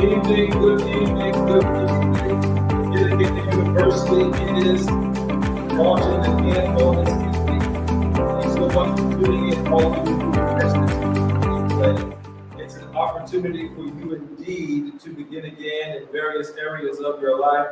evening, good evening, good evening. Getting into University is launching again on this evening. Thanks so much for tuning in, all of you who are listening. It's an opportunity for you indeed to begin again in various areas of your life.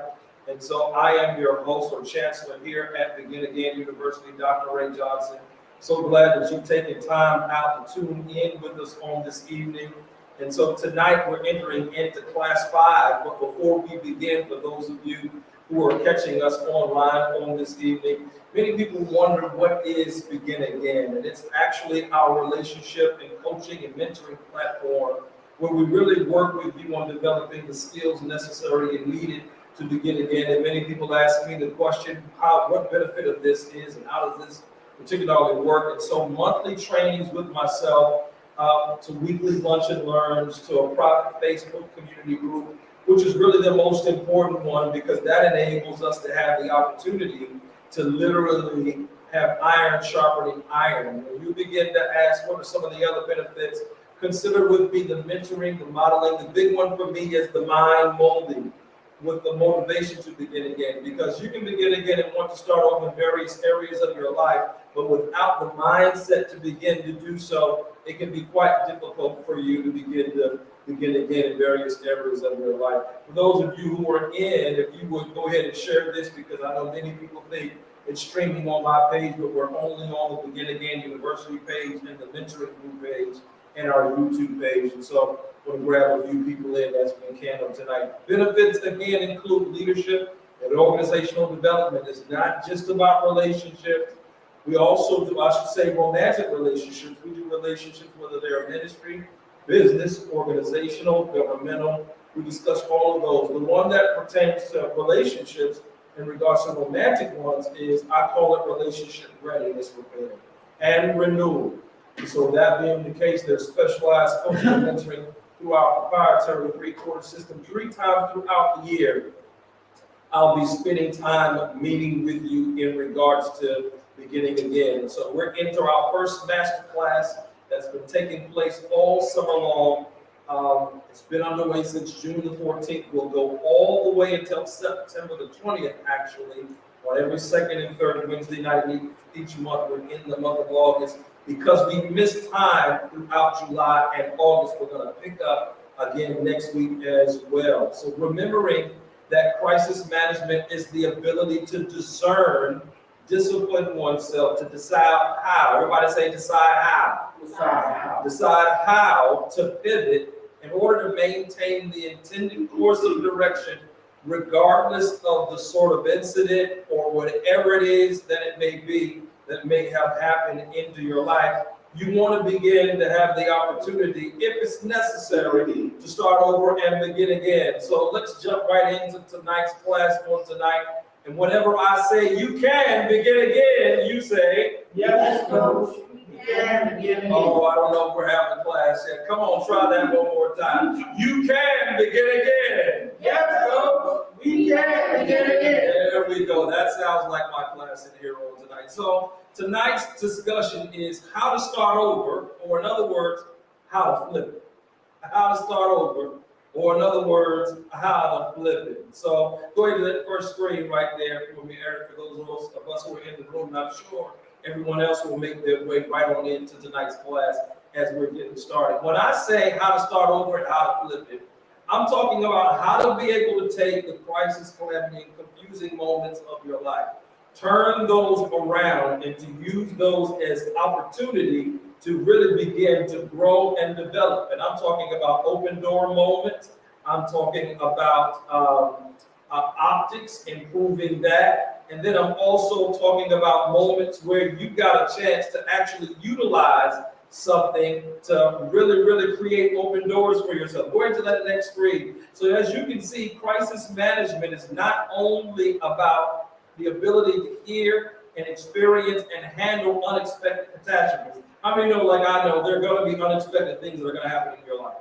And so I am your host or chancellor here at Begin Again University, Dr. Ray Johnson. So glad that you've taken time out to tune in with us on this evening. And so tonight we're entering into class 5, but before we begin, for those of you who are catching us online on this evening, many people wonder what is Begin Again, and it's actually our relationship and coaching and mentoring platform where we really work with you on developing the skills necessary and needed to begin again. And many people ask me the question, what benefit of this is and how does this particularly work? And so monthly trainings with myself, to weekly lunch and learns, to a private Facebook community group, which is really the most important one because that enables us to have the opportunity to literally have iron sharpening iron. When you begin to ask what are some of the other benefits, consider would be the mentoring, the modeling. The big one for me is the mind molding with the motivation to begin again, because you can begin again and want to start off in various areas of your life, but without the mindset to begin to do so, it can be quite difficult for you to begin again in various areas of your life. For those of you who are in, if you would go ahead and share this, because I know many people think it's streaming on my page, but we're only on the Begin Again University page and the mentoring group page and our YouTube page. And so we'll grab a few people in as we can on tonight. Benefits again include leadership and organizational development. It's not just about relationships. We also do, I should say, romantic relationships. We do relationships, whether they're ministry, business, organizational, governmental. We discuss all of those. The one that pertains to relationships in regards to romantic ones is, I call it relationship readiness repair and renewal. And so that being the case, there's specialized coaching and mentoring through our proprietary 3-quarter system 3 times throughout the year. I'll be spending time meeting with you in regards to beginning again. So we're into our first master class that's been taking place all summer long. It's been underway since June the 14th. We'll go all the way until September the 20th, actually, on every second and third Wednesday night each month. We're in the month of August. Because we missed time throughout July and August, we're going to pick up again next week as well. So remembering that crisis management is the ability to discern, discipline oneself, to decide how. Everybody say decide how. Decide how. Decide how to pivot in order to maintain the intended course of direction, regardless of the sort of incident or whatever it is that it may be that may have happened into your life. You want to begin to have the opportunity, if it's necessary, to start over and begin again. So let's jump right into tonight's class on tonight. And whenever I say you can begin again, you say, yes, coach. You can begin again. Oh, I don't know if we're having a class yet. Come on, try that one more time. You can begin again. Yes, coach. We can begin again. There we go. That sounds like my class in here on tonight. So tonight's discussion is how to start over, or in other words, how to flip it. How to start over, or in other words, how to flip it. So go ahead to that first screen right there for me, Eric, for those of us who are in the room. And I'm sure everyone else will make their way right on into tonight's class as we're getting started. When I say how to start over and how to flip it, I'm talking about how to be able to take the crisis, calamity, and confusing moments of your life, turn those around, and to use those as opportunity to really begin to grow and develop. And I'm talking about open door moments. I'm talking about optics, improving that. And then I'm also talking about moments where you got a chance to actually utilize something to really create open doors for yourself. Go into that next screen. So as you can see, crisis management is not only about the ability to hear and experience and handle unexpected catastrophes. How many know, like I know, there are going to be unexpected things that are going to happen in your life.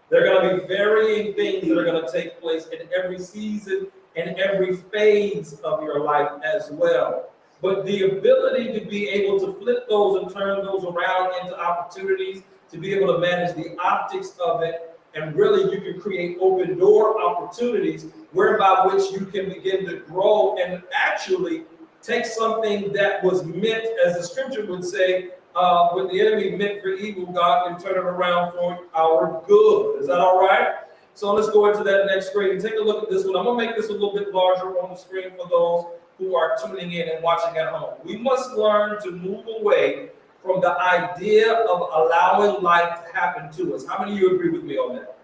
There are going to be varying things that are going to take place in every season and every phase of your life as well. But the ability to be able to flip those and turn those around into opportunities, to be able to manage the optics of it, And really, you can create open door opportunities whereby which you can begin to grow and actually take something that was meant, as the scripture would say, what the enemy meant for evil, God can turn it around for our good. Is that all right? So let's go into that next screen and take a look at this one. I'm going to make this a little bit larger on the screen for those who are tuning in and watching at home. We must learn to move away from the idea of allowing life to happen to us. How many of you agree with me on that?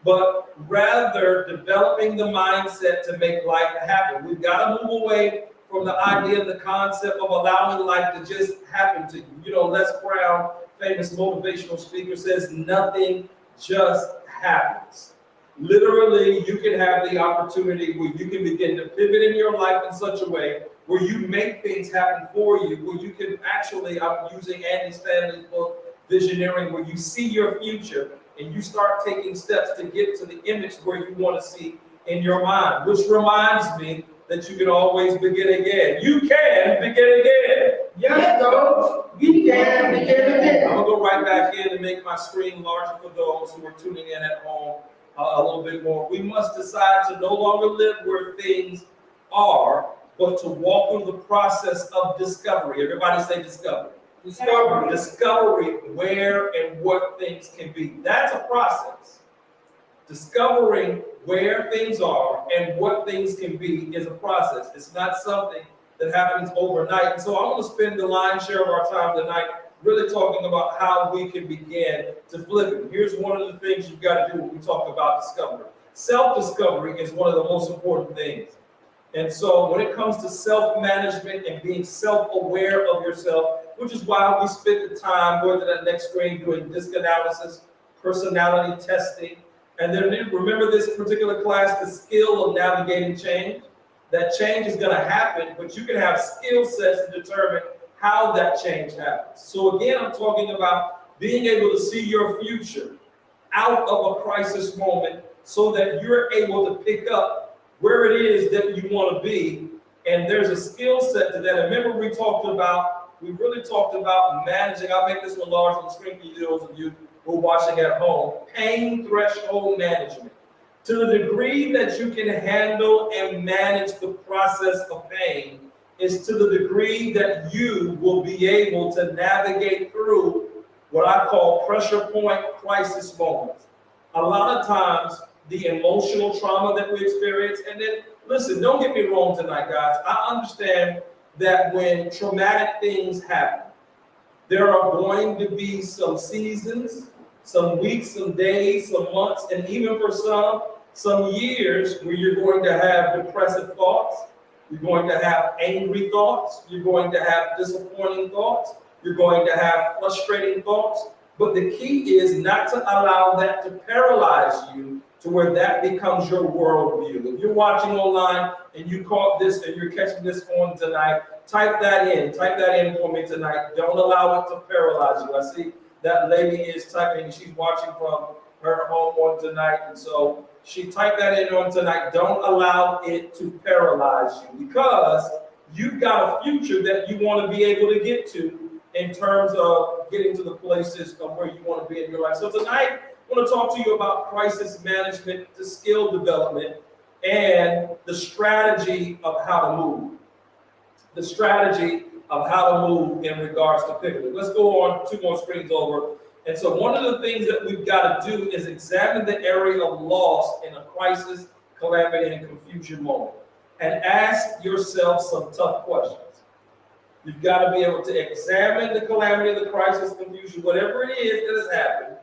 But rather developing the mindset to make life happen. We've got to move away from the idea, the concept of allowing life to just happen to you. You know, Les Brown, famous motivational speaker, says nothing just happens. Literally, you can have the opportunity where you can begin to pivot in your life in such a way where you make things happen for you, where you can actually, I'm using Andy Stanley's book, Visioneering, where you see your future and you start taking steps to get to the image where you want to see in your mind, which reminds me that you can always begin again. You can begin again. Yes, Coach. We can begin again. I'm going to go right back in and make my screen larger for those who are tuning in at home a little bit more. We must decide to no longer live where things are, but to walk through the process of discovery. Everybody say discovery. Discovery. Discovery where and what things can be. That's a process. Discovering where things are and what things can be is a process. It's not something that happens overnight. And so I want to spend the lion's share of our time tonight really talking about how we can begin to flip it. Here's one of the things you've got to do when we talk about discovery. Self-discovery is one of the most important things. And so when it comes to self-management and being self-aware of yourself, which is why we spend the time going to that next screen doing disc analysis, personality testing, and then remember this particular class, the skill of navigating change. That change is going to happen, but you can have skill sets to determine how that change happens. So again, I'm talking about being able to see your future out of a crisis moment so that you're able to pick up where it is that you want to be. And there's a skill set to that. And remember, we really talked about managing. I'll make this one large on the screen for you, those of you who are watching at home. Pain threshold management. To the degree that you can handle and manage the process of pain is to the degree that you will be able to navigate through what I call pressure point crisis moments. A lot of times, the emotional trauma that we experience, and then, listen, don't get me wrong tonight, guys. I understand that when traumatic things happen, there are going to be some seasons, some weeks, some days, some months, and even for some years where you're going to have depressive thoughts, you're going to have angry thoughts, you're going to have disappointing thoughts, you're going to have frustrating thoughts. But the key is not to allow that to paralyze you to where that becomes your worldview. If you're watching online and you caught this and you're catching this on tonight, type that in for me tonight. Don't allow it to paralyze you. I see that lady is typing, she's watching from her home on tonight, and so she typed that in on tonight. Don't allow it to paralyze you, because you've got a future that you want to be able to get to in terms of getting to the places of where you want to be in your life. So tonight, I want to talk to you about crisis management, the skill development, and the strategy of how to move. The strategy of how to move in regards to pivoting. Let's go on 2 more screens over. And so one of the things that we've got to do is examine the area of loss in a crisis, calamity, and confusion moment. And ask yourself some tough questions. You've got to be able to examine the calamity, the crisis, confusion, whatever it is that has happened,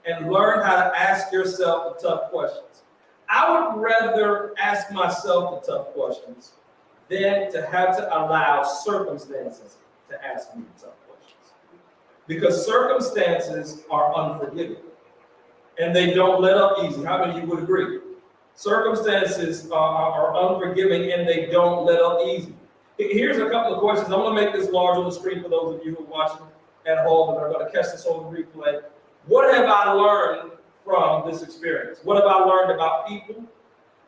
and learn how to ask yourself the tough questions. I would rather ask myself the tough questions than to have to allow circumstances to ask me the tough questions. Because circumstances are unforgiving, and they don't let up easy. How many of you would agree? Circumstances are unforgiving, and they don't let up easy. Here's a couple of questions. I'm going to make this large on the screen for those of you who are watching at home and are going to catch this on the replay. What have I learned from this experience? What have I learned about people?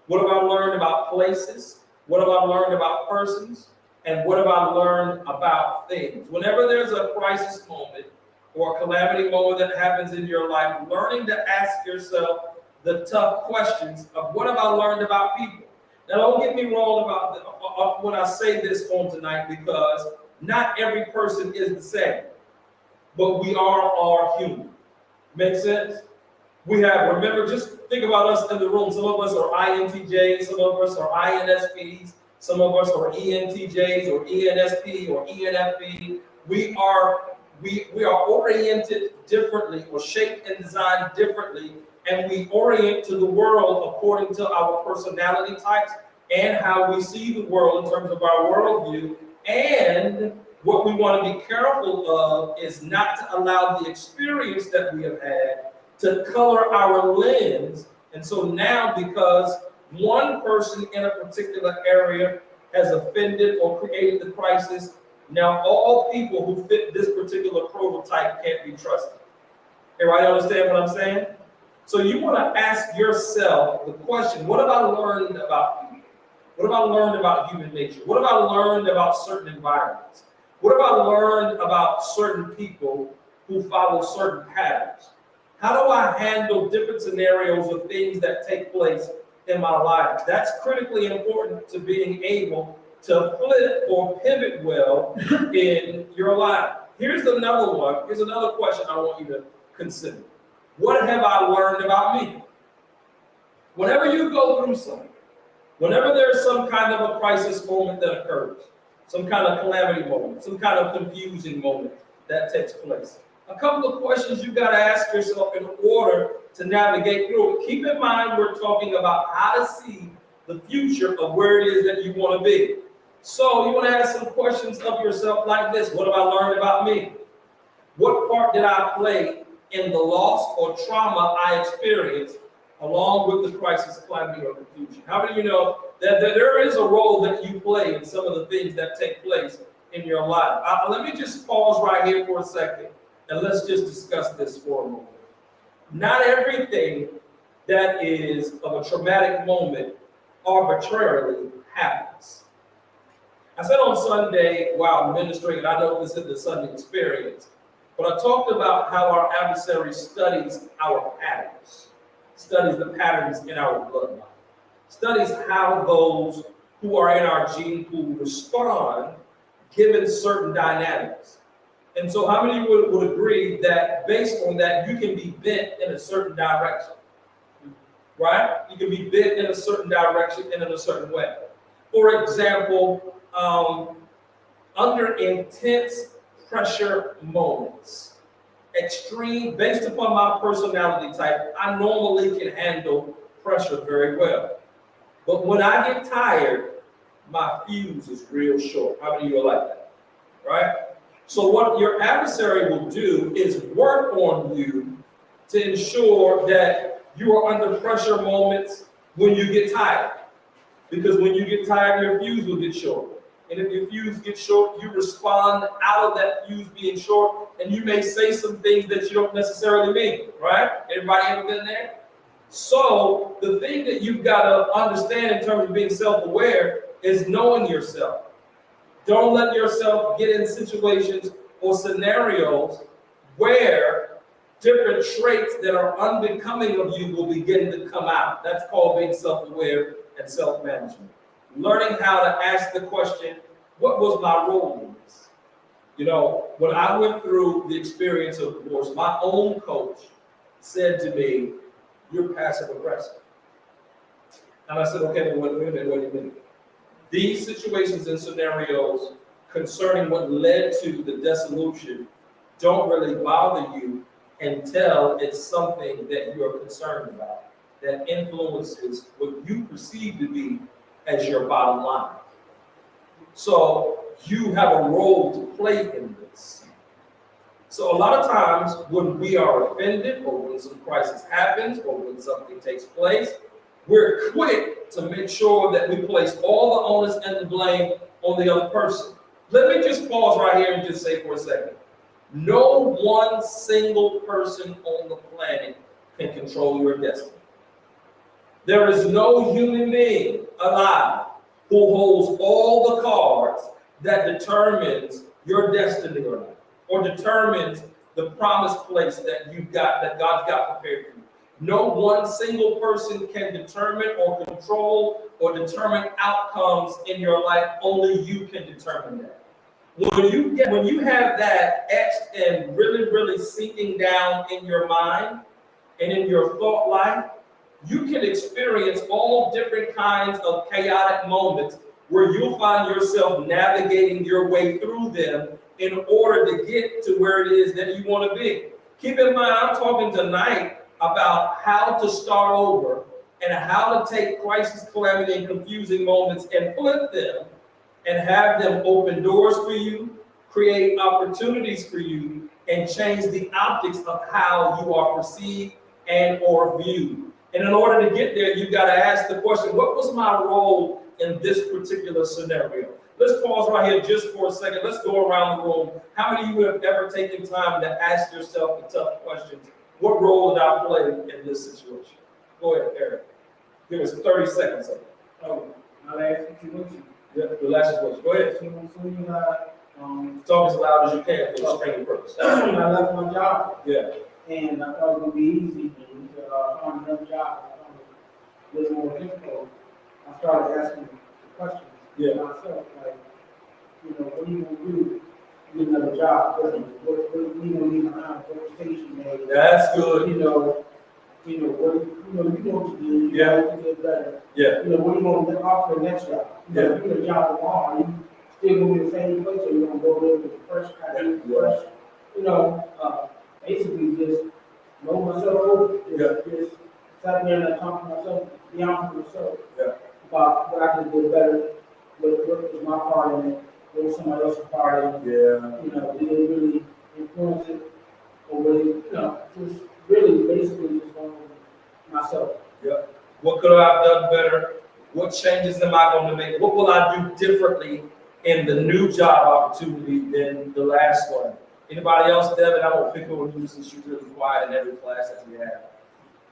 What have I learned about places? What have I learned about persons? And what have I learned about things? Whenever there's a crisis moment, or a calamity moment that happens in your life, learning to ask yourself the tough questions of what have I learned about people. Now, don't get me wrong about when I say this on tonight, because not every person is the same, but we are all human. Make sense? We have, remember, just think about us in the room. Some of us are INTJs, some of us are INSPs, some of us are ENTJs or ENSP or ENFP. We are oriented differently or shaped and designed differently, and we orient to the world according to our personality types and how we see the world in terms of our worldview. And what we want to be careful of is not to allow the experience that we have had to color our lens. And so now, because one person in a particular area has offended or created the crisis, now all people who fit this particular prototype can't be trusted. Everybody understand what I'm saying? So you want to ask yourself the question, what have I learned about people? What have I learned about human nature? What have I learned about certain environments? What have I learned about certain people who follow certain patterns? How do I handle different scenarios of things that take place in my life? That's critically important to being able to flip or pivot well in your life. Here's another one. Here's another question I want you to consider. What have I learned about me? Whenever you go through something, whenever there's some kind of a crisis moment that occurs, some kind of calamity moment, some kind of confusing moment that takes place, a couple of questions you got to ask yourself in order to navigate through it. Keep in mind, we're talking about how to see the future of where it is that you want to be. So you want to ask some questions of yourself like this. What have I learned about me? What part did I play in the loss or trauma I experienced along with the crisis, calamity, or confusion? How many of you know that there is a role that you play in some of the things that take place in your life? Let me just pause right here for a second, and let's just discuss this for a moment. Not everything that is of a traumatic moment arbitrarily happens. I said on Sunday while ministering, and I know this is the Sunday experience, but I talked about how our adversary studies our patterns, studies the patterns in our bloodline, studies how those who are in our gene pool respond given certain dynamics. And so how many would agree that based on that, you can be bent in a certain direction, right? You can be bent in a certain direction and in a certain way. For example, under intense pressure moments, extreme, based upon my personality type, I normally can handle pressure very well. But when I get tired, my fuse is real short. How many of you are like that, right? So what your adversary will do is work on you to ensure that you are under pressure moments when you get tired. Because when you get tired, your fuse will get short. And if your fuse gets short, you respond out of that fuse being short, and you may say some things that you don't necessarily mean, right? Everybody ever been there? So the thing that you've got to understand in terms of being self-aware is knowing yourself. Don't let yourself get in situations or scenarios where different traits that are unbecoming of you will begin to come out. That's called being self-aware and self-management. Learning how to ask the question, what was my role in this? You know, when I went through the experience of divorce, my own coach said to me, "You're passive aggressive." And I said, okay, well, wait a minute. These situations and scenarios concerning what led to the dissolution don't really bother you until it's something that you're concerned about, that influences what you perceive to be as your bottom line. So you have a role to play in this. So a lot of times when we are offended or when some crisis happens or when something takes place, we're quick to make sure that we place all the onus and the blame on the other person. Let me just pause right here and just say for a second, no one single person on the planet can control your destiny. There is no human being alive who holds all the cards that determines your destiny or not, or determines the promised place that God's got prepared for you. No one single person can determine or control or determine outcomes in your life. Only you can determine that. When you have that etched and really, really sinking down in your mind and in your thought life, you can experience all different kinds of chaotic moments where you'll find yourself navigating your way through them in order to get to where it is that you want to be. Keep in mind, I'm talking tonight about how to start over and how to take crisis, calamity, and confusing moments and flip them and have them open doors for you, create opportunities for you, and change the optics of how you are perceived and or viewed. And in order to get there, you've got to ask the question, what was my role in this particular scenario? Let's pause right here just for a second. Let's go around the room. How many of you have ever taken time to ask yourself the tough questions? What role did I play in this situation? Go ahead, Eric. Give us 30 seconds of it. Oh, my last situation. Yeah, the last situation. Go ahead. Talk as loud as you can for the screen purpose. I left my job. Yeah. And I thought it would be easy to find another job. I thought it was a little more difficult. I started asking the questions to myself, like, what are you going to do to get another job? What are you going to leave behind? What station made? That's good. You know what you do. Yeah. To get better. Yeah. What are you going to offer the next job? You know, do a job tomorrow. Are you still going to be the same place, or you going to go live with the first guy? Basically just roll myself over. Just sat there and I talked to myself, be honest with myself about what I can do better, what was my part in it, what was somebody else's part in it. Did it really influence it? Or really, just really basically just going myself. Yeah. What could I have done better? What changes am I going to make? What will I do differently in the new job opportunity than the last one? Anybody else, Devin? I won't pick on you since you're really quiet in every class that we have.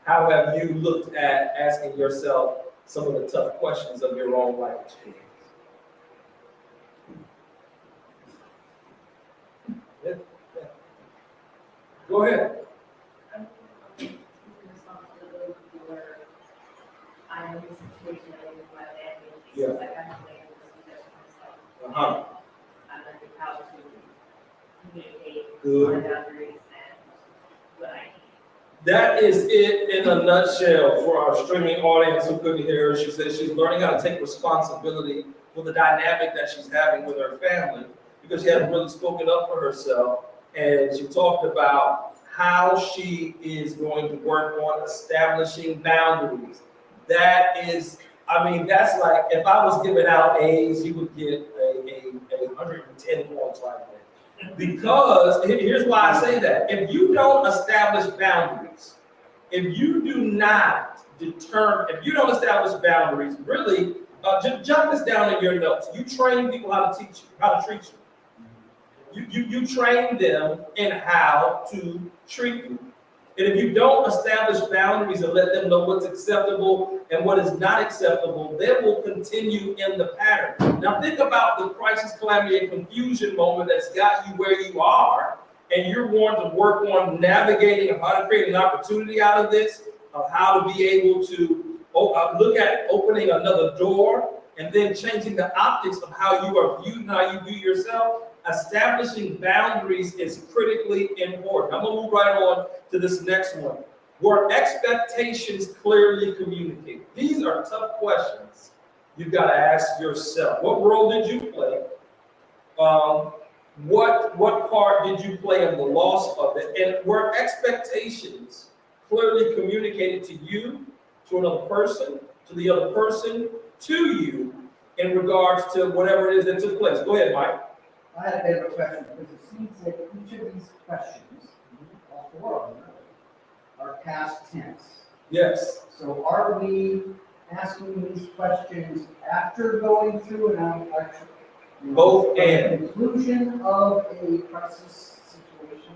How have you looked at asking yourself some of the tough questions of your own life experience? Yeah. Go ahead. I'm responsible for I know this situation that I was my family. Yeah. Like I have to make a decision myself. I learned how to communicate my boundaries and what I need. That is it in a nutshell for our streaming audience who couldn't hear her. She says she's learning how to take responsibility for the dynamic that she's having with her family because she hadn't really spoken up for herself. And she talked about how she is going to work on establishing boundaries. That is, that's like if I was giving out A's, you would get a 110 points right there. Because here's why I say that. If you don't establish boundaries, if you don't establish boundaries, really, just jot this down in your notes. You train people how to treat you. You train them in how to treat you. And if you don't establish boundaries and let them know what's acceptable and what is not acceptable, they will continue in the pattern. Now think about the crisis, calamity, and confusion moment that's got you where you are, and you're wanting to work on navigating of how to create an opportunity out of this, of how to be able to look at opening another door, and then changing the optics of how you are viewed and how you view yourself. Establishing boundaries is critically important. I'm going to move right on to this next one. Were expectations clearly communicated? These are tough questions you've got to ask yourself. What role did you play? What part did you play in the loss of it? And were expectations clearly communicated to you, to another person, to the other person, to you, in regards to whatever it is that took place? Go ahead, Mike. I had a bit of a question because it seems that each of these questions, all four of them, are past tense. Yes. So are we asking these questions after going through Both and. Conclusion of a crisis situation,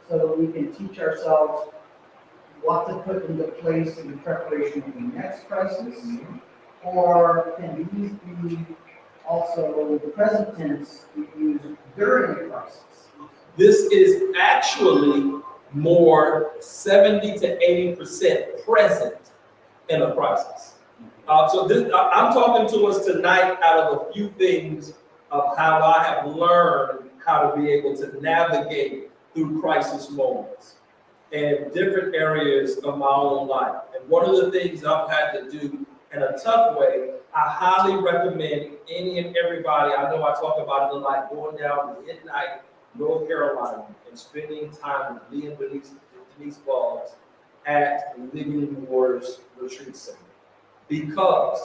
so that we can teach ourselves what to put into place in preparation for the next crisis? Or can these be also the present tense we use during a crisis? This is actually more 70 to 80% present in a crisis. I'm talking to us tonight out of a few things of how I have learned how to be able to navigate through crisis moments and different areas of my own life. And one of the things I've had to do in a tough way, I highly recommend any and everybody, I know I talk about it a lot, going down to midnight, North Carolina, and spending time with me and Denise Boggs at Living Waters Retreat Center. Because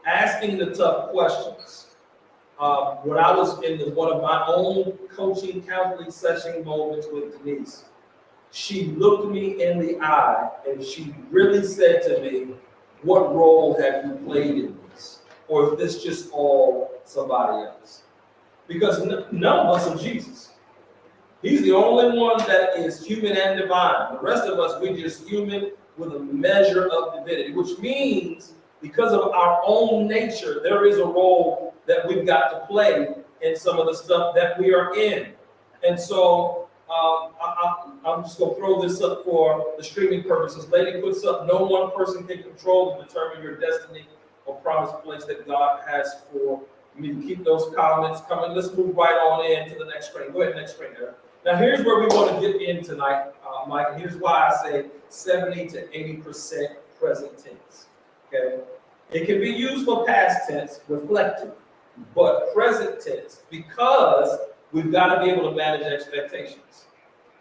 asking the tough questions, when I was in one of my own coaching counseling session moments with Denise, she looked me in the eye and she really said to me, what role have you played in this? Or is this just all somebody else? Because none of us are Jesus. He's the only one that is human and divine. The rest of us, we're just human with a measure of divinity, which means because of our own nature, there is a role that we've got to play in some of the stuff that we are in. And so I'm just going to throw this up for the streaming purposes. Lady puts up, no one person can control and determine your destiny or promised place that God has for me. Keep those comments coming. Let's move right on into the next screen. Go ahead, next screen there. Now, here's where we want to get in tonight, Mike. And here's why I say 70 to 80% present tense. Okay? It can be used for past tense, reflective, but present tense, because we've got to be able to manage expectations.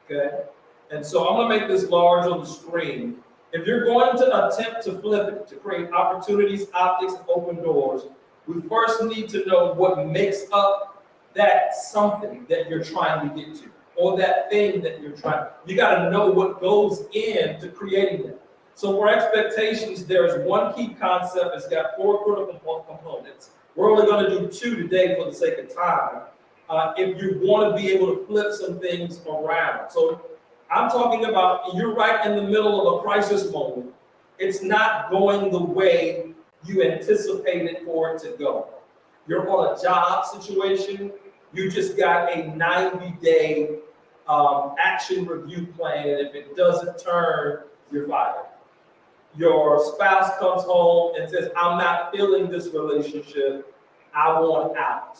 Okay? And so I'm going to make this large on the screen. If you're going to attempt to flip it, to create opportunities, optics, and open doors, we first need to know what makes up that something that you're trying to get to, or that thing that you're trying. You got to know what goes into creating that. So for expectations, there's one key concept. It's got 4 critical components. We're only going to do 2 today for the sake of time. If you want to be able to flip some things around. So I'm talking about, you're right in the middle of a crisis moment. It's not going the way you anticipated for it to go. You're on a job situation. You just got a 90-day action review plan. And if it doesn't turn, you're fired. Your spouse comes home and says, I'm not feeling this relationship. I want out.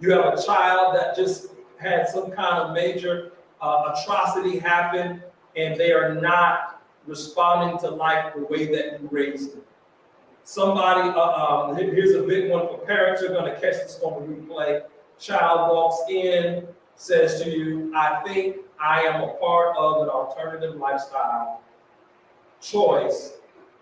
You have a child that just had some kind of major atrocity happen, and they are not responding to life the way that you raised them. Somebody, here's a big one for parents. You're going to catch this on the replay. Child walks in, says to you, I think I am a part of an alternative lifestyle choice,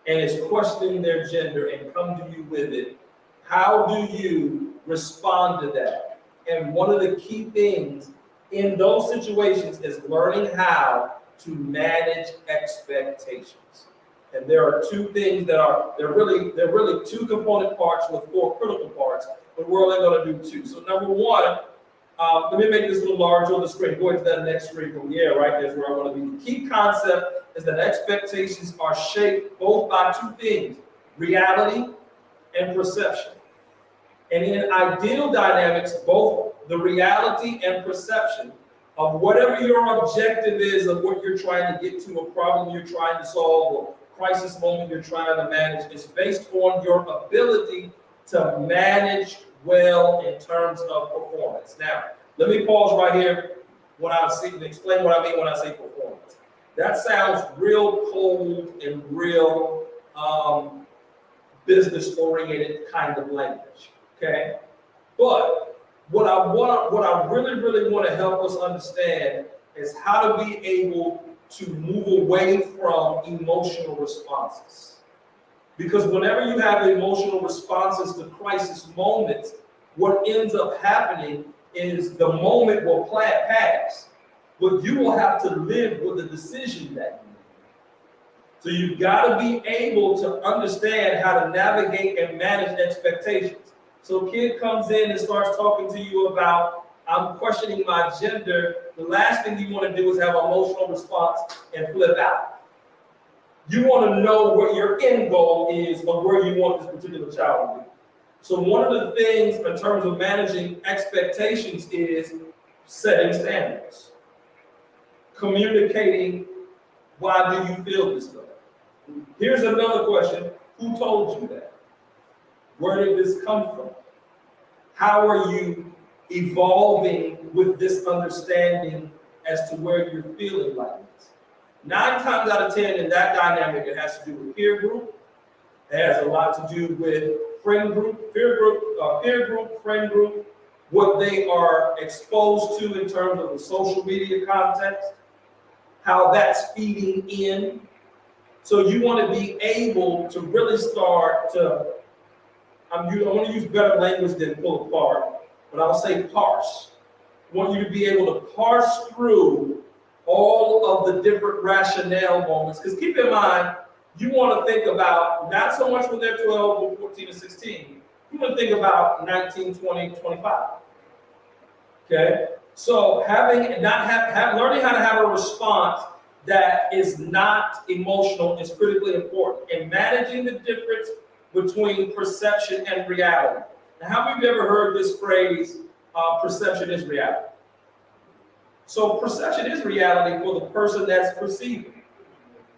and is questioning their gender and come to you with it. How do you respond to that? And one of the key things in those situations is learning how to manage expectations. And there are 2 things that they're really 2 component parts with 4 critical parts, but we're only going to do 2. So number 1, let me make this a little larger on the screen. Go into that next screen. Yeah, right there's where I want to be. The key concept is that expectations are shaped both by 2 things, reality and perception. And in ideal dynamics, both the reality and perception of whatever your objective is of what you're trying to get to, a problem you're trying to solve, or crisis moment you're trying to manage, is based on your ability to manage well in terms of performance. Now, let me pause right here when I explain what I mean when I say performance. That sounds real cold and real business-oriented kind of language. Okay, but what I really want to help us understand is how to be able to move away from emotional responses. Because whenever you have emotional responses to crisis moments, what ends up happening is the moment will pass, but you will have to live with the decision that you make. So you've got to be able to understand how to navigate and manage expectations. So a kid comes in and starts talking to you about, I'm questioning my gender. The last thing you want to do is have an emotional response and flip out. You want to know what your end goal is of where you want this particular child to be. So one of the things in terms of managing expectations is setting standards, communicating why do you feel this way. Here's another question. Who told you that? Where did this come from? How are you evolving with this understanding as to where you're feeling like this? 9 times out of 10 in that dynamic, it has to do with peer group. It has a lot to do with friend group, peer group, friend group, what they are exposed to in terms of the social media context, how that's feeding in. So you want to be able to really start to, I want to use better language than pull apart, but I'll say parse. I want you to be able to parse through all of the different rationale moments. Because keep in mind, you want to think about, not so much when they're 12 or 14 or 16, you want to think about 19, 20, 25. Okay? So learning how to have a response that is not emotional is critically important. And managing the difference between perception and reality. Now, how many of you ever heard this phrase, perception is reality? So perception is reality for the person that's perceiving.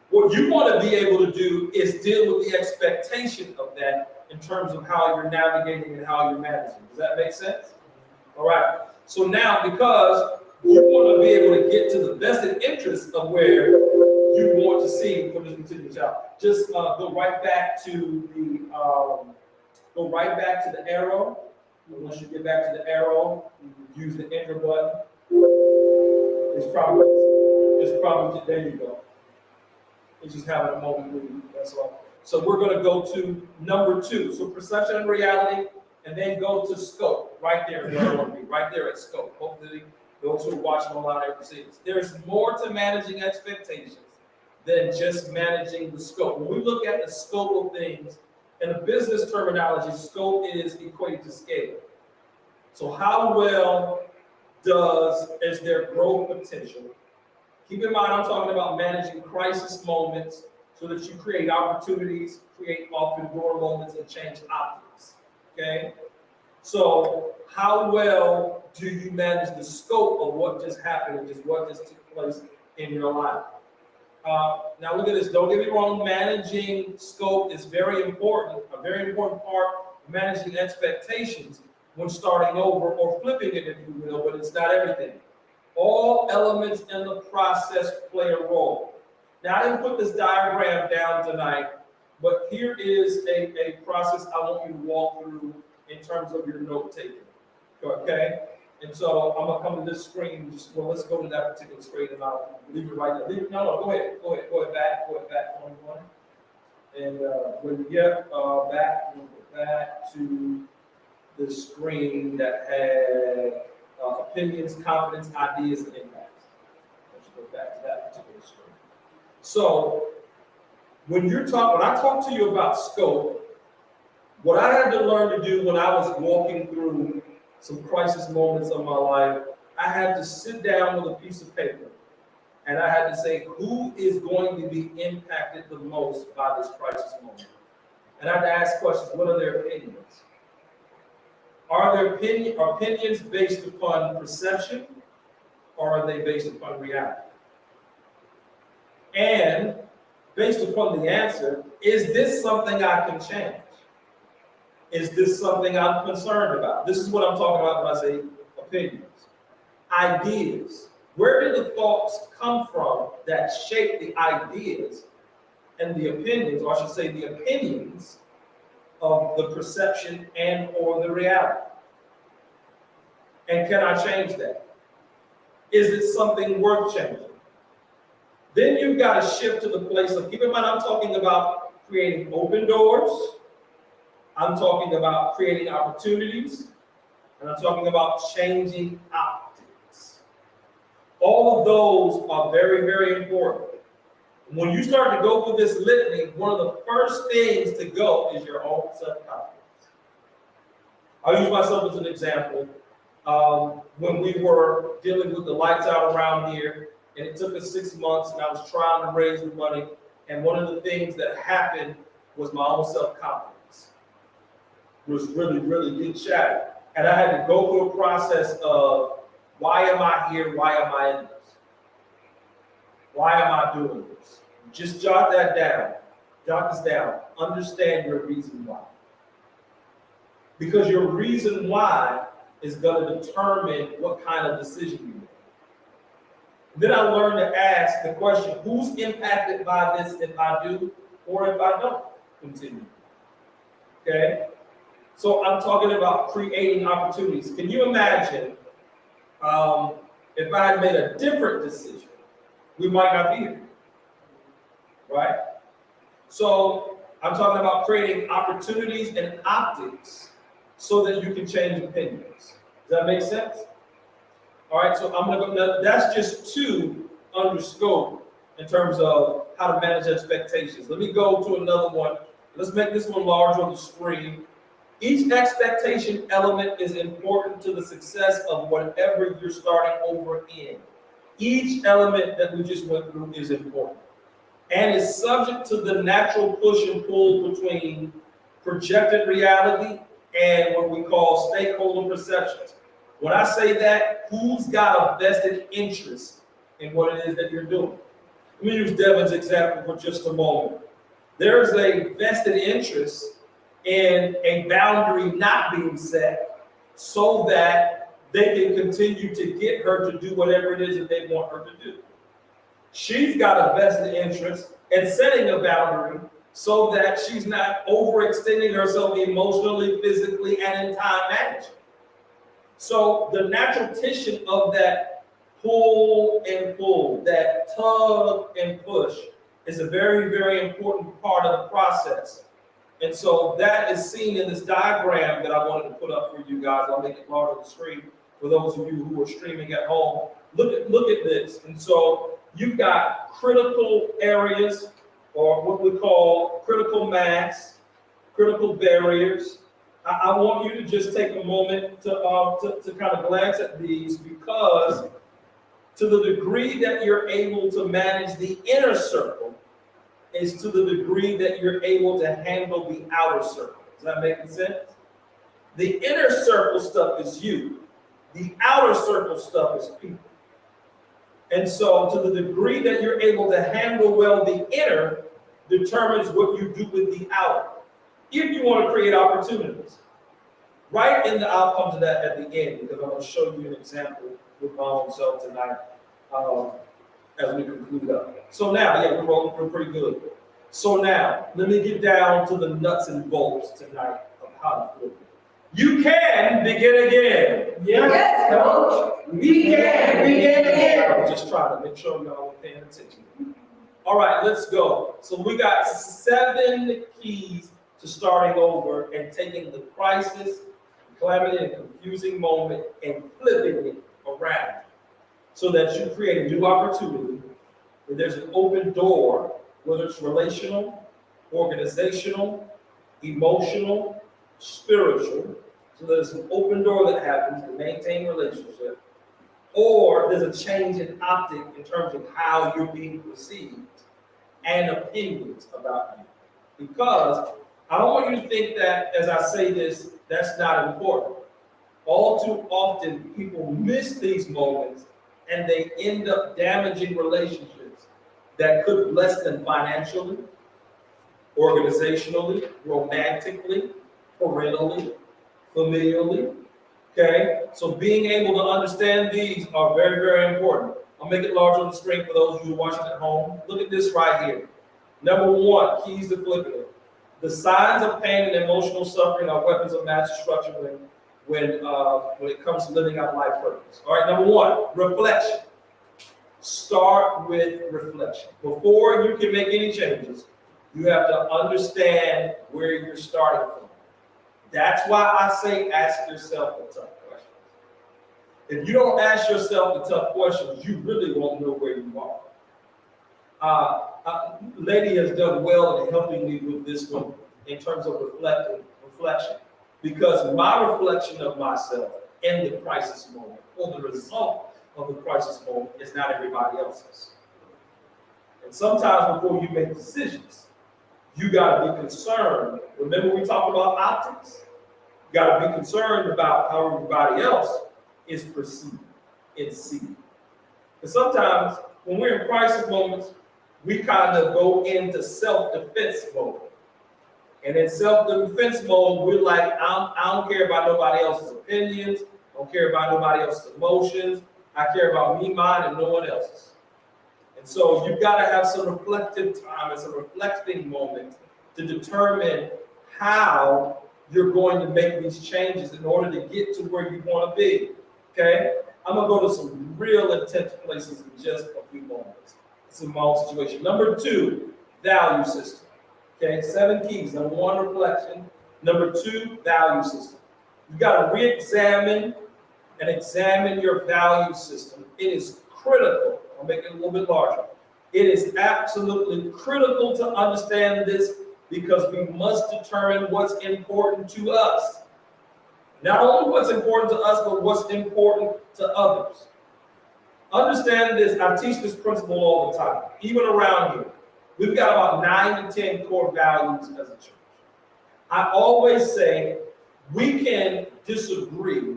What you want to be able to do is deal with the expectation of that in terms of how you're navigating and how you're managing. Does that make sense? All right. So now, because you want to be able to get to the vested interest of where you want to see for this particular child, just go right back to the arrow. And once you get back to the arrow, you use the enter button. It's probably there you go. It's just having a moment with you, that's all. So we're going to go to number 2. So perception and reality, and then go to scope. Right there is where I want to be. Right there at scope. Hopefully, those who are watching online are seeing this. There's more to managing expectations than just managing the scope. When we look at the scope of things, in a business terminology, scope is equated to scale. So how well is there growth potential? Keep in mind, I'm talking about managing crisis moments so that you create opportunities, create open door moments, and change optics. Okay? So how well do you manage the scope of what just happened and just what just took place in your life? Now look at this. Don't get me wrong. Managing scope is very important. A very important part of managing expectations when starting over or flipping it, if you will, but it's not everything. All elements in the process play a role. Now, I didn't put this diagram down tonight, but here is a process I want you to walk through in terms of your note taking. Okay? And so I'm gonna come to this screen. Let's go to that particular screen, and I'll leave it right there. No, go ahead back 21. And when you get back to the screen that had opinions, confidence, ideas, and impacts. Let's go back to that particular screen. So when I talk to you about scope, what I had to learn to do when I was walking through some crisis moments of my life, I had to sit down with a piece of paper and I had to say, who is going to be impacted the most by this crisis moment? And I had to ask questions, what are their opinions? Are their opinions based upon perception, or are they based upon reality? And based upon the answer, is this something I can change? Is this something I'm concerned about? This is what I'm talking about when I say opinions. Ideas. Where did the thoughts come from that shape the ideas and the opinions, or I should say the opinions, of the perception and or the reality? And can I change that? Is it something worth changing? Then you've got to shift to the place of, keep in mind, I'm talking about creating open doors. I'm talking about creating opportunities. And I'm talking about changing optics. All of those are very, very important. When you start to go through this litany, one of the first things to go is your own self-confidence. I'll use myself as an example. When we were dealing with the lights out around here, and it took us 6 months, and I was trying to raise the money, and one of the things that happened was my own self-confidence was really, really getting shattered. And I had to go through a process of Why am I here? Why am I in this? Why am I doing this? Just jot that down. Jot this down. Understand your reason why. Because your reason why is going to determine what kind of decision you make. Then I learned to ask the question, who's impacted by this if I do or if I don't continue? Okay? So I'm talking about creating opportunities. Can you imagine if I had made a different decision? We might not be here, right? So I'm talking about creating opportunities and optics so that you can change opinions. Does that make sense? All right, so I'm gonna go, that's just two under scope in terms of how to manage expectations. Let me go to another one. Let's make this one large on the screen. Each expectation element is important to the success of whatever you're starting over in. Each element that we just went through is important and is subject to the natural push and pull between projected reality and what we call stakeholder perceptions. When I say that, who's got a vested interest in what it is that you're doing? Let me use Devin's example for just a moment. There's a vested interest in a boundary not being set so that they can continue to get her to do whatever it is that they want her to do. She's got a vested interest in setting a boundary so that she's not overextending herself emotionally, physically, and in time management. So the natural tension of that pull and pull, that tug and push, is a very, very important part of the process. And so that is seen in this diagram that I wanted to put up for you guys. I'll make it larger on the screen for those of you who are streaming at home. Look at this. And so you've got critical areas, or what we call critical mass, critical barriers. I want you to just take a moment to kind of glance at these, because to the degree that you're able to manage the inner circle is to the degree that you're able to handle the outer circle. Does that make sense? The inner circle stuff is you. The outer circle stuff is people. And so to the degree that you're able to handle well the inner determines what you do with the outer. If you want to create opportunities, right in the outcome to that at the end, because I'm going to show you an example with my own self tonight as we conclude up. So now, yeah, we're pretty good. So now, let me get down to the nuts and bolts tonight of how to flip it. You can begin again. Yes, coach. We can begin again. I was just trying to make sure y'all were paying attention. All right, let's go. So we got 7 keys to starting over and taking the crisis, calamity, and confusing moment and flipping it around so that you create a new opportunity, where there's an open door, whether it's relational, organizational, emotional, spiritual. So there's an open door that happens to maintain relationship, or there's a change in optic in terms of how you're being perceived and opinions about you. Because I don't want you to think that as I say this, that's not important. All too often, people miss these moments and they end up damaging relationships that could bless them financially, organizationally, romantically, parentally, familially. Okay? So being able to understand these are very, very important. I'll make it larger on the screen for those of you who are watching at home. Look at this right here. Number 1, keys to flipping it. The signs of pain and emotional suffering are weapons of mass destruction when it comes to living out life purpose. All right, number 1, reflection. Start with reflection. Before you can make any changes, you have to understand where you're starting from. That's why I say ask yourself the tough questions. If you don't ask yourself the tough questions, you really won't know where you are. Lady has done well in helping me with this one in terms of reflection, because my reflection of myself in the crisis moment, or the result of the crisis moment, is not everybody else's. And sometimes before you make decisions, you got to be concerned. Remember we talked about optics? You got to be concerned about how everybody else is perceived. in C. But sometimes when we're in crisis moments, we kind of go into self-defense mode. And in self-defense mode, we're like, I don't care about nobody else's opinions. I don't care about nobody else's emotions. I care about me, mine, and no one else's. And so you've got to have some reflective time and some reflecting moments to determine how you're going to make these changes in order to get to where you want to be. Okay? I'm going to go to some real intense places in just a few moments. It's a small situation. Number 2, value system. Okay, 7 keys. Number 1, reflection. Number 2, value system. You've got to re-examine and examine your value system. It is critical. I'll make it a little bit larger. It is absolutely critical to understand this because we must determine what's important to us. Not only what's important to us, but what's important to others. Understand this. I teach this principle all the time, even around here. We've got about 9 to 10 core values as a church. I always say we can disagree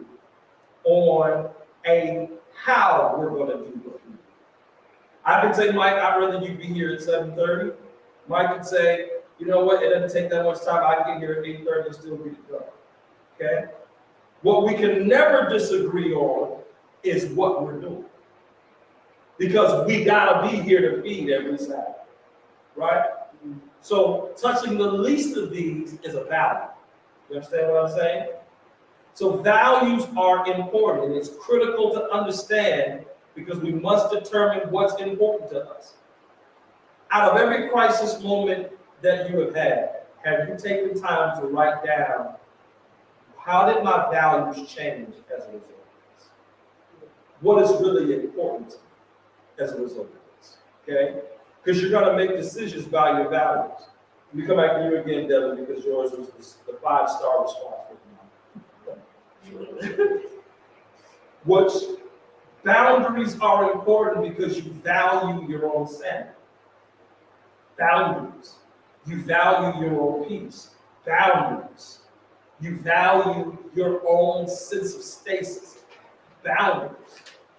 on how we're going to do what we do. I can say, Mike, I'd rather you be here at 7:30. Mike can say, you know what, it doesn't take that much time. I can get here at 8:30 and still be done. Okay? What we can never disagree on is what we're doing. Because we gotta be here to feed every Saturday. Right? So touching the least of these is a value. You understand what I'm saying? So values are important, and it's critical to understand because we must determine what's important to us. Out of every crisis moment that you have you taken time to write down, how did my values change as a result of this? What is really important as a result of this? Okay? Because you're going to make decisions by your values. Let me come back to you again, Devin, because yours was the 5-star response. Which boundaries are important because you value your own sanity. Boundaries. You value your own peace. Boundaries. You value your own sense of stasis. Boundaries.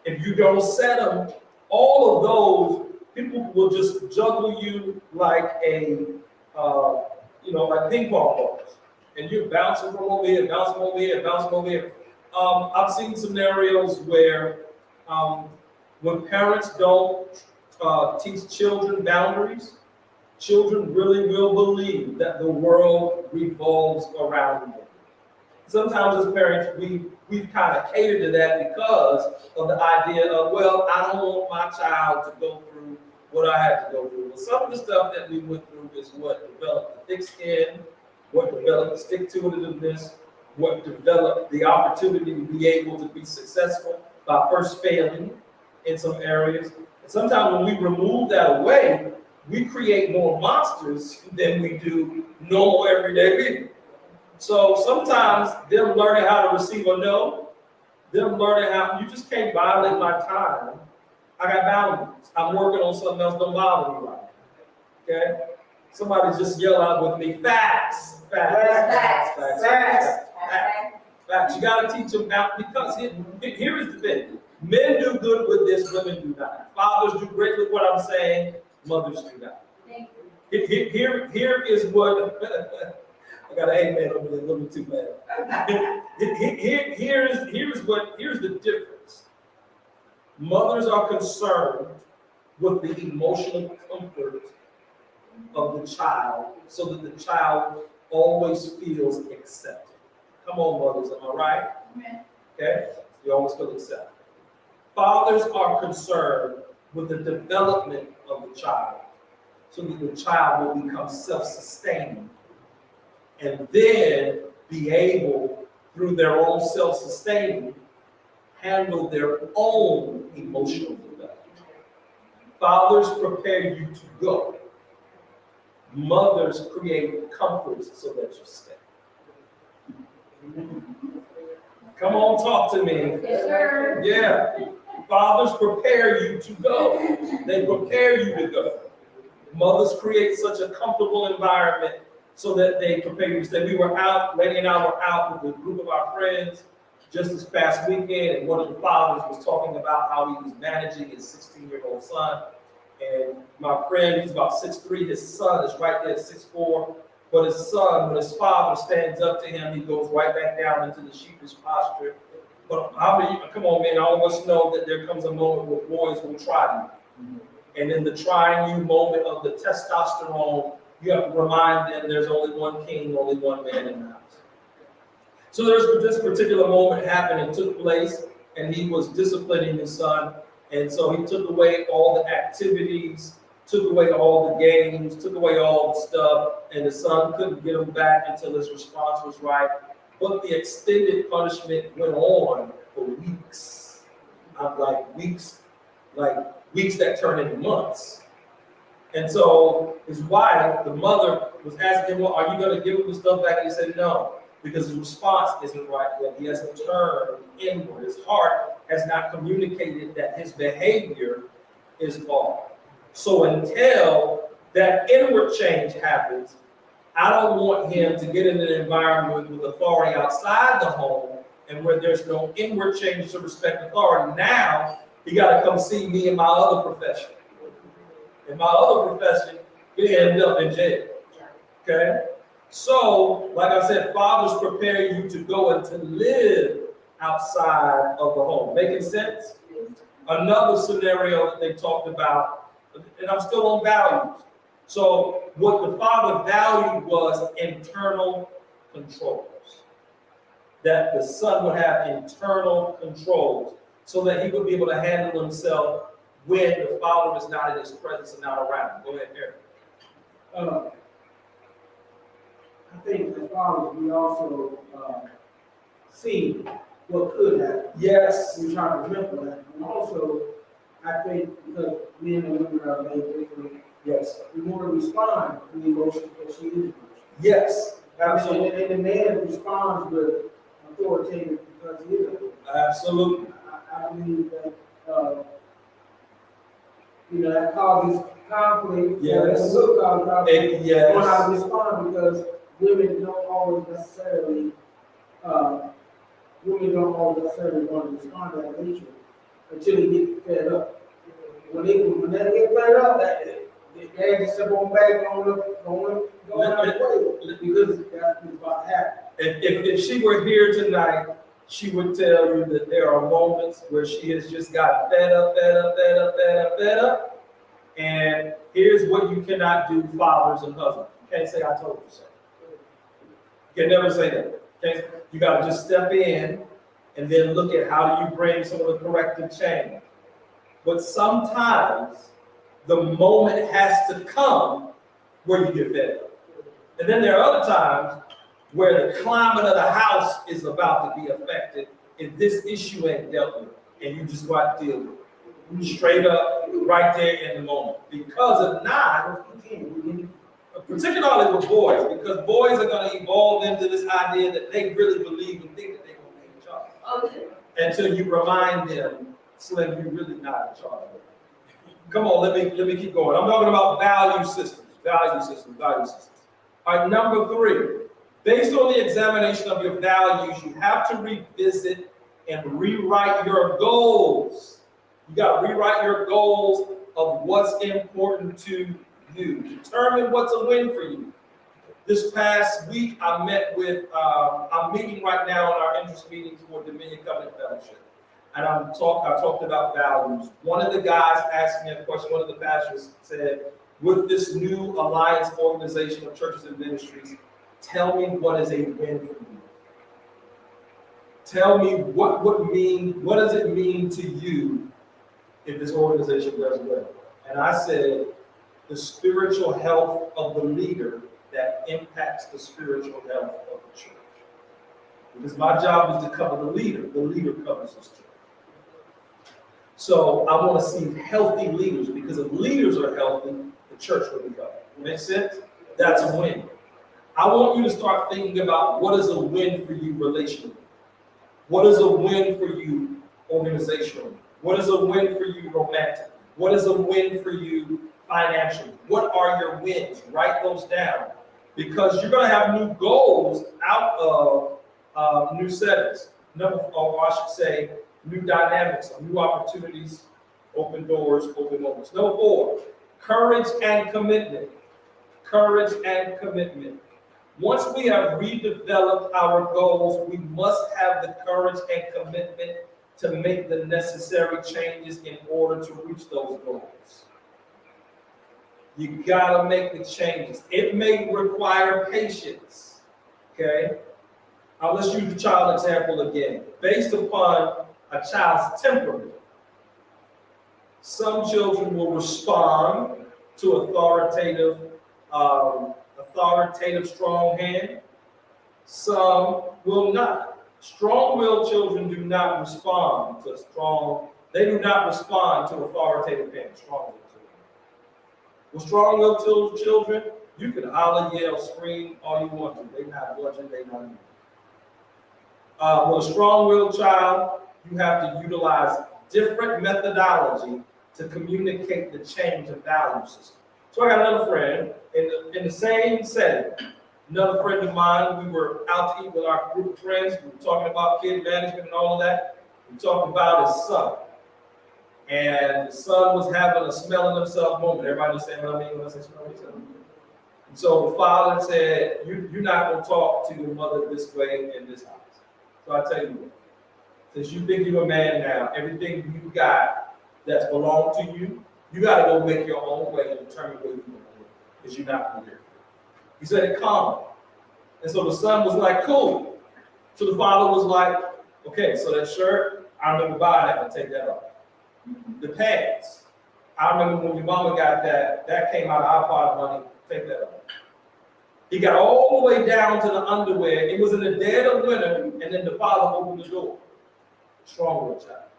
If you don't set them, all of those, people will just juggle you like like ping pong balls. And you're bouncing from over here, bouncing over here, bouncing over here. I've seen scenarios where when parents don't teach children boundaries, children really will believe that the world revolves around them. Sometimes as parents, we've kind of catered to that because of the idea of, well, I don't want my child to go through what I had to go through. Well, some of the stuff that we went through is what developed the thick skin, what developed the stick-to-itiveness, what developed the opportunity to be able to be successful by first failing in some areas. And sometimes when we remove that away, we create more monsters than we do normal everyday people. So sometimes them learning how to receive a no, them learning how, you just can't violate my time. I got boundaries. I'm working on something else, don't bother me right now. Okay? Somebody just yell out with me, facts. You gotta teach them out because here is the thing. Men do good with this, women do not. Fathers do great with what I'm saying, mothers do not. Here is what I got an amen over there, a little bit too bad. Here's the difference. Mothers are concerned with the emotional comfort of the child so that the child always feels accepted. Come on, mothers, am I right? Okay? You always feel accepted. Fathers are concerned with the development of the child so that the child will become self-sustaining and then be able, through their own self-sustaining, handle their own emotional development. Fathers prepare you to go. Mothers create comforts so that you stay. Come on, talk to me. Yes, sir. Yeah. Fathers prepare you to go. They prepare you to go. Mothers create such a comfortable environment so that they prepare you to stay. We were out, Lady and I were out with a group of our friends just this past weekend, and one of the fathers was talking about how he was managing his 16-year-old son. And my friend, he's about 6'3", his son is right there at 6'4". But his son, when his father stands up to him, he goes right back down into the sheepish posture. But come on, man, all of us know that there comes a moment where boys will try you. And in the trying you moment of the testosterone, you have to remind them there's only one king, only one man in the house. So there's this particular moment happened and took place, and he was disciplining his son. And so he took away all the activities, took away all the games, took away all the stuff, and the son couldn't get him back until his response was right. But the extended punishment went on for weeks. Like weeks that turned into months. And so his wife, the mother, was asking him, well, are you going to give him the stuff back? And he said, no, because his response isn't right yet. He hasn't turned inward. His heart has not communicated that his behavior is off. So until that inward change happens, I don't want him to get in an environment with authority outside the home and where there's no inward change to respect authority. Now, he got to come see me in my other profession. In my other profession, he end up in jail. Okay? So, like I said, fathers prepare you to go and to live outside of the home. Making sense? Another scenario that they talked about, and I'm still on values. So what the father valued was internal controls. That the son would have internal controls so that he would be able to handle himself when the father is not in his presence and not around. Go ahead, Eric. I think as fathers, we also see what could happen. Yes. We try to remember that. And also, I think because men and women are made differently, Yes. we want to respond to the emotion that she is. Yes. Absolutely. And the man responds with authoritative because he is. Absolutely. I believe that, that causes conflict. Yes. It will cause conflict. Yes. On how to respond because women don't always necessarily want to respond to that nature until they get fed up. When they get fed up, they just step on back going out of the way because that's what's about to happen. If she were here tonight, she would tell you that there are moments where she has just got fed up. And here's what you cannot do, fathers and husbands. You can't say, I told you so. You can never say that. Okay? You got to just step in and then look at how do you bring some of the corrective change. But sometimes the moment has to come where you get fed up. And then there are other times where the climate of the house is about to be affected if this issue ain't dealt with, and you just go out and deal with it. Straight up, right there in the moment. Because if not, particularly with boys, because boys are going to evolve into this idea that they really believe and think that they're going to be in charge. Okay. Until you remind them, Slim, you're really not in charge. Come on, let me keep going. I'm talking about value systems. All right, number 3. Based on the examination of your values, you have to revisit and rewrite your goals. You got to rewrite your goals of what's important to you. Determine what's a win for you. This past week, I met with, I'm meeting right now in our interest meetings for Dominion Covenant Fellowship. And I talked about values. One of the guys asked me a question, one of the pastors said, with this new alliance organization of churches and ministries, tell me what is a win for you. Tell me what does it mean to you if this organization does well? And I said, the spiritual health of the leader that impacts the spiritual health of the church. Because my job is to cover the leader covers his church. So I want to see healthy leaders, because if leaders are healthy, the church will be healthy. Make sense? That's a win. I want you to start thinking about what is a win for you relationally. What is a win for you organizationally? What is a win for you romantically? What is a win for you financially? What are your wins? Write those down, because you're going to have new goals out of new settings. or I should say, new dynamics, or new opportunities, open doors, open moments. Number 4, courage and commitment. Courage and commitment. Once we have redeveloped our goals, we must have the courage and commitment to make the necessary changes in order to reach those goals. You gotta make the changes. It may require patience, okay? Let's use the child example again. Based upon a child's temperament, some children will respond to authoritative strong hand. Some will not. Strong-willed children do not respond to they do not respond to authoritative hand, strong-willed children. With strong-willed children, you can holler, yell, scream all you want to. They're not budging, they're not moving. With a strong-willed child, you have to utilize different methodology to communicate the change of value system. So I got another friend in the same setting. Another friend of mine, we were out to eat with our group of friends. We were talking about kid management and all of that. We talked about his son. And the son was having a smelling himself moment. Everybody understand what I mean when I say smelling himself? And so the father said, you're not going to talk to your mother this way in this house. So I tell you what, since you think you're a man now, everything you got that's belonged to you, you got to go make your own way and determine where you're going to live, because you're not going to live. He said it calmly. And so the son was like, cool. So the father was like, okay, so that shirt, I remember buying that, and take that off. The pants, I remember when your mama got that came out of our pot of money, take that off. He got all the way down to the underwear. It was in the dead of winter, and then the father opened the door. Strong-willed child.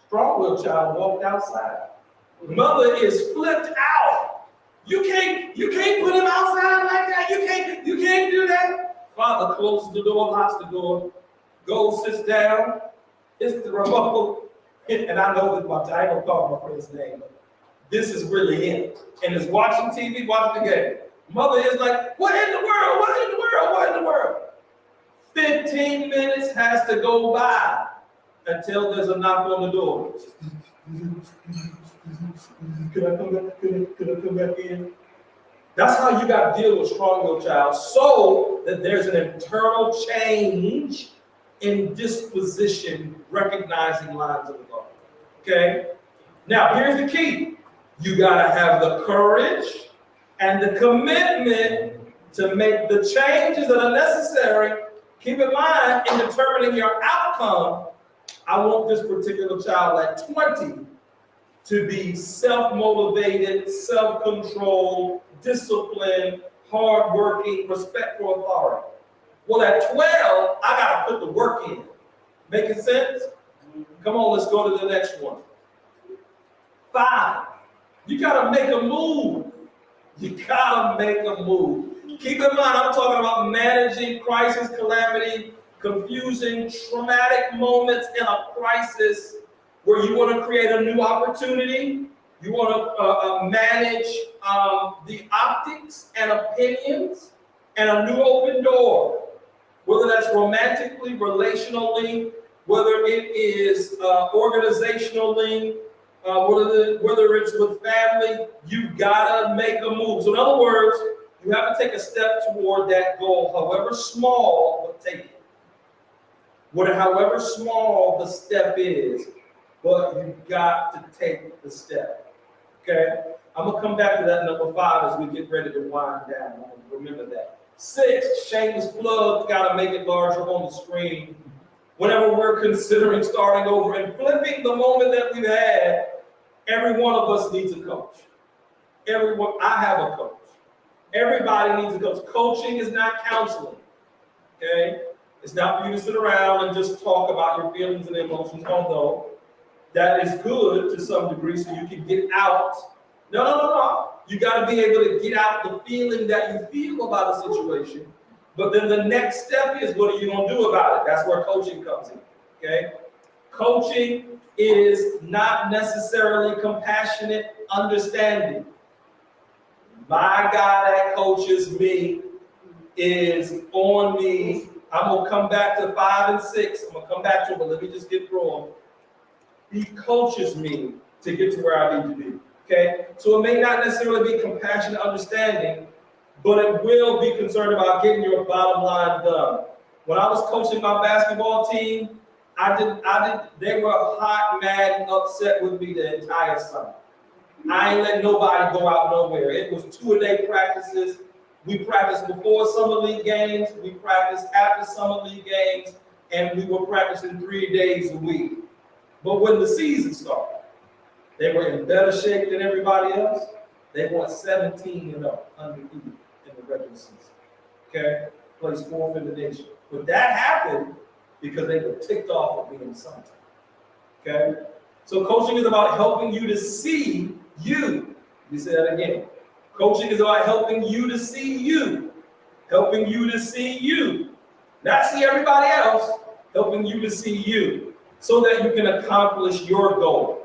Strong-willed child walked outside. Mother is flipped out. You can't put him outside like that. You can't do that. Father closes the door, locks the door, goes, sits down, hits the remote, and I know this much. I ain't gonna call my friend's name, but this is really it. And is watching TV, watching the game. Mother is like, what in the world? What in the world? What in the world? 15 minutes has to go by until there's a knock on the door. Could I come back in? That's how you got to deal with strong-willed child, so that there's an internal change in disposition, recognizing lines of authority. Okay? Now, here's the key. You got to have the courage and the commitment to make the changes that are necessary. Keep in mind, in determining your outcome, I want this particular child at 20 to be self-motivated, self-controlled, disciplined, hardworking, respect for authority. Well, at 12, I got to put the work in. Making sense? Come on, let's go to the next one. 5, you got to make a move. You got to make a move. Keep in mind, I'm talking about managing crisis, calamity, confusing, traumatic moments in a crisis where you want to create a new opportunity. You want to manage the optics and opinions and a new open door, whether that's romantically, relationally, whether it is organizationally, whether it's with family. You've got to make a move. So in other words, you have to take a step toward that goal, however small, but take it. However small the step is, but you've got to take the step. Okay? I'm going to come back to that number 5 as we get ready to wind down. Remember that. 6, shameless plug, got to make it larger on the screen. Whenever we're considering starting over and flipping the moment that we've had, every one of us needs a coach. I have a coach. Everybody needs a coach. Coaching is not counseling. Okay? It's not for you to sit around and just talk about your feelings and emotions, although that is good to some degree so you can get out. No. You got to be able to get out the feeling that you feel about a situation. But then the next step is, what are you going to do about it? That's where coaching comes in. Okay? Coaching is not necessarily compassionate understanding. My guy that coaches me is on me. I'm gonna come back to 5 and 6. I'm gonna come back to it, but let me just get through them. He coaches me to get to where I need to be. Okay? So it may not necessarily be compassionate understanding, but it will be concerned about getting your bottom line done. When I was coaching my basketball team, they were hot, mad, and upset with me the entire summer. I ain't letting nobody go out nowhere. It was 2-a-day practices. We practiced before summer league games, we practiced after summer league games, and we were practicing 3 days a week. But when the season started, they were in better shape than everybody else. They won 17-0 undefeated in the regular season. Okay? Placed 4th in the nation. But that happened because they were ticked off of being something. Okay? So coaching is about helping you to see you. Let me say that again. Coaching is about helping you to see you. Helping you to see you. Not see everybody else, helping you to see you so that you can accomplish your goal.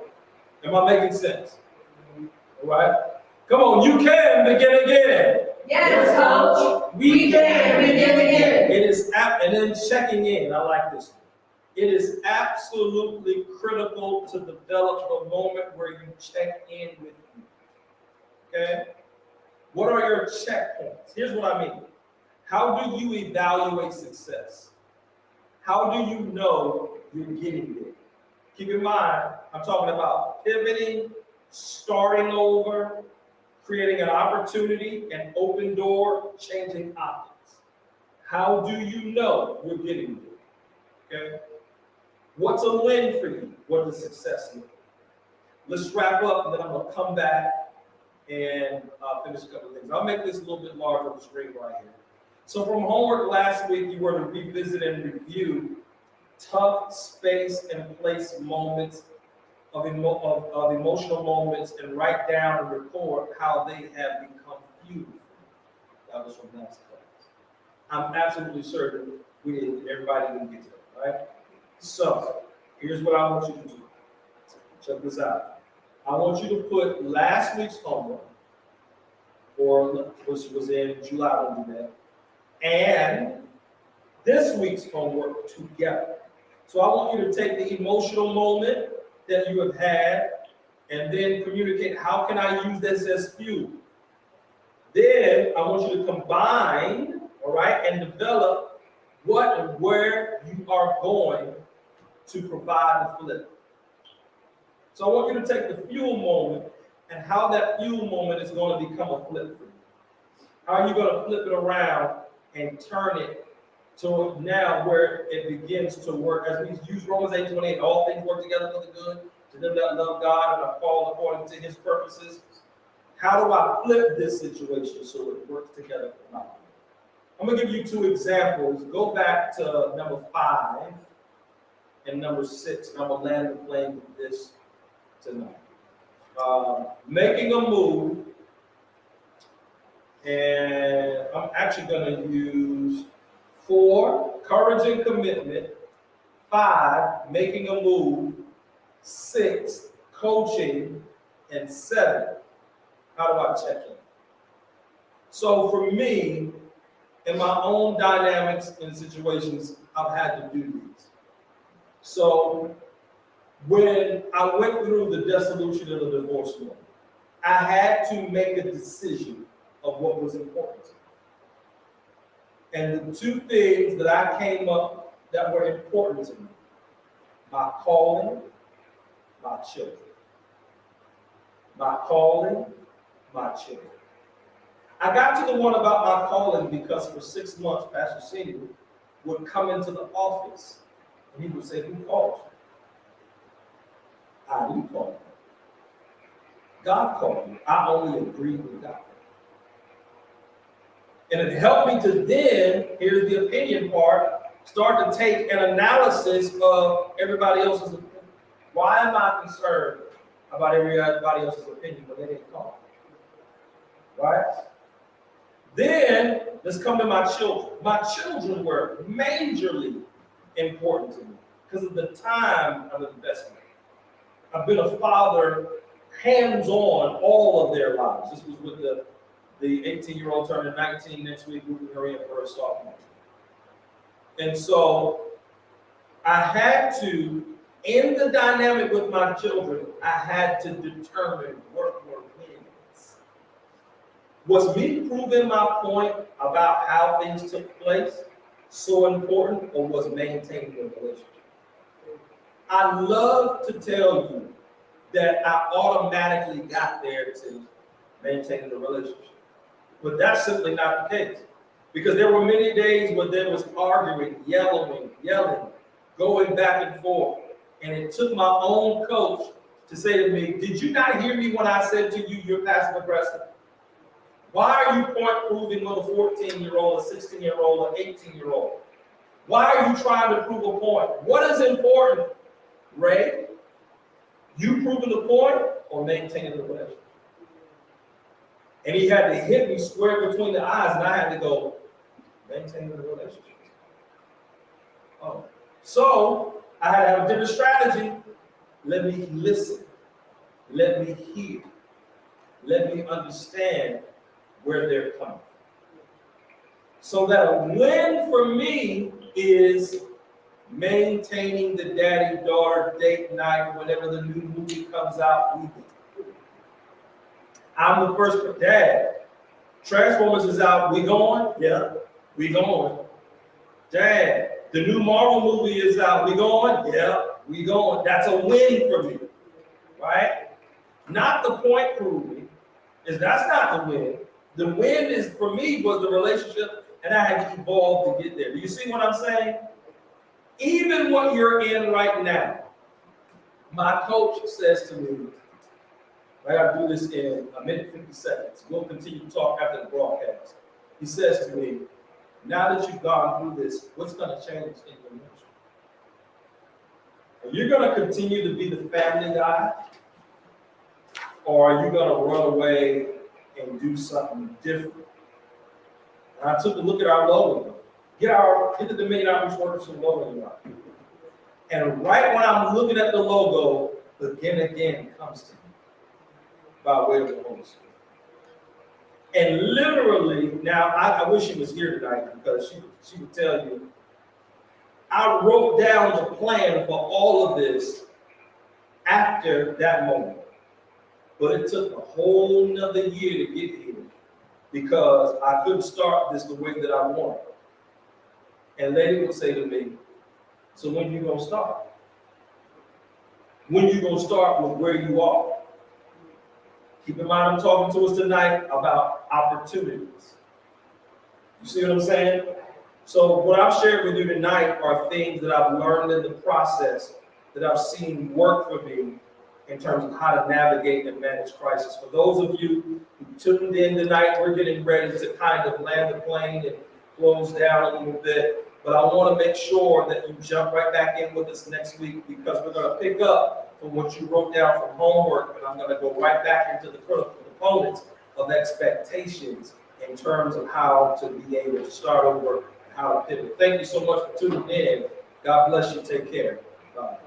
Am I making sense? All right? Come on, you can begin again. Yes, coach. We can begin again. It is, and then checking in. I like this. It is absolutely critical to develop the moment where you check in with you. Okay? What are your checkpoints? Here's what I mean. How do you evaluate success? How do you know you're getting there? Keep in mind, I'm talking about pivoting, starting over, creating an opportunity, an open door, changing options. How do you know you're getting there? Okay? What's a win for you? What does success mean? Let's wrap up, and then I'm going to come back and finish a couple of things. I'll make this a little bit larger on the screen right here. So from homework last week, you were to revisit and review tough space and place moments of emotional moments and write down and record how they have become few. That was from last class. I'm absolutely certain everybody didn't get to it, right? So here's what I want you to do. Check this out. I want you to put last week's homework, which was in July when we met, and this week's homework together. So I want you to take the emotional moment that you have had and then communicate, how can I use this as fuel? Then I want you to combine, all right, and develop what and where you are going to provide the flip. So I want you to take the fuel moment and how that fuel moment is going to become a flip for you. How are you going to flip it around and turn it to now where it begins to work? As we use Romans 8:28, all things work together for the good to them that love God and are called according to his purposes. How do I flip this situation so it works together for my good? I'm going to give you 2 examples. Go back to number 5 and number 6, and I'm going to land the plane with this tonight. Making a move, and I'm actually going to use 4, courage and commitment, 5, making a move, 6, coaching, and 7, how do I check in? So for me, in my own dynamics and situations, I've had to do these. So when I went through the dissolution of the divorce law, I had to make a decision of what was important to me. And the 2 things that I came up that were important to me, my calling, my children. My calling, my children. I got to the one about my calling because for 6 months, Pastor Senior would come into the office and he would say, who called you? I didn't call you. God called me. I only agreed with God. And it helped me to then, here's the opinion part, start to take an analysis of everybody else's opinion. Why am I concerned about everybody else's opinion when they didn't call me? Right? Then, let's come to my children. My children were majorly important to me because of the time of investment. I've been a father hands-on all of their lives. This was with the 18-year-old turning 19 next week, moving her in for her sophomore. And so I had to, in the dynamic with my children, I had to determine what were wins. Was me proving my point about how things took place so important, or was maintaining the relationship? I love to tell you that I automatically got there to maintain the relationship. But that's simply not the case. Because there were many days where there was arguing, yelling, going back and forth. And it took my own coach to say to me, did you not hear me when I said to you, you're passive aggressive? Why are you point proving with a 14-year-old, a 16-year-old, or 18-year-old? Why are you trying to prove a point? What is important, Ray? You proving the point or maintaining the relationship? And he had to hit me square between the eyes, and I had to go, maintaining the relationship. Oh. So I had to have a different strategy. Let me listen. Let me hear. Let me understand where they're coming from. So that a win for me is maintaining the daddy-daughter date night whenever the new movie comes out. I'm the first dad. Transformers is out. We going? Yeah, we going. Dad, the new Marvel movie is out. We going? Yeah, we going. That's a win for me, right? Not the point proving. That's not the win. The win is for me was the relationship, and I had to evolve to get there. Do you see what I'm saying? Even what you're in right now, my coach says to me, I got to do this in a minute 50 seconds. We'll continue to talk after the broadcast. He says to me, now that you've gone through this, what's going to change in your ministry? Are you going to continue to be the family guy? Or are you going to run away and do something different? And I took a look at our logo. Get the Dominion Outreach Workers logo. And right when I'm looking at the logo, again comes to me by way of the Holy Spirit. And literally, now I wish she was here tonight because she would tell you, I wrote down the plan for all of this after that moment. But it took a whole nother year to get here because I couldn't start this the way that I wanted. And lady would say to me, so when you gonna start? When you gonna start with where you are? Keep in mind, I'm talking to us tonight about opportunities. You see what I'm saying? So what I've shared with you tonight are things that I've learned in the process that I've seen work for me in terms of how to navigate and manage crisis. For those of you who tuned in tonight, we're getting ready to kind of land the plane and close down a little bit. But I want to make sure that you jump right back in with us next week because we're going to pick up from what you wrote down from homework, and I'm going to go right back into the critical components of expectations in terms of how to be able to start over and how to pivot. Thank you so much for tuning in. God bless you. Take care. Bye.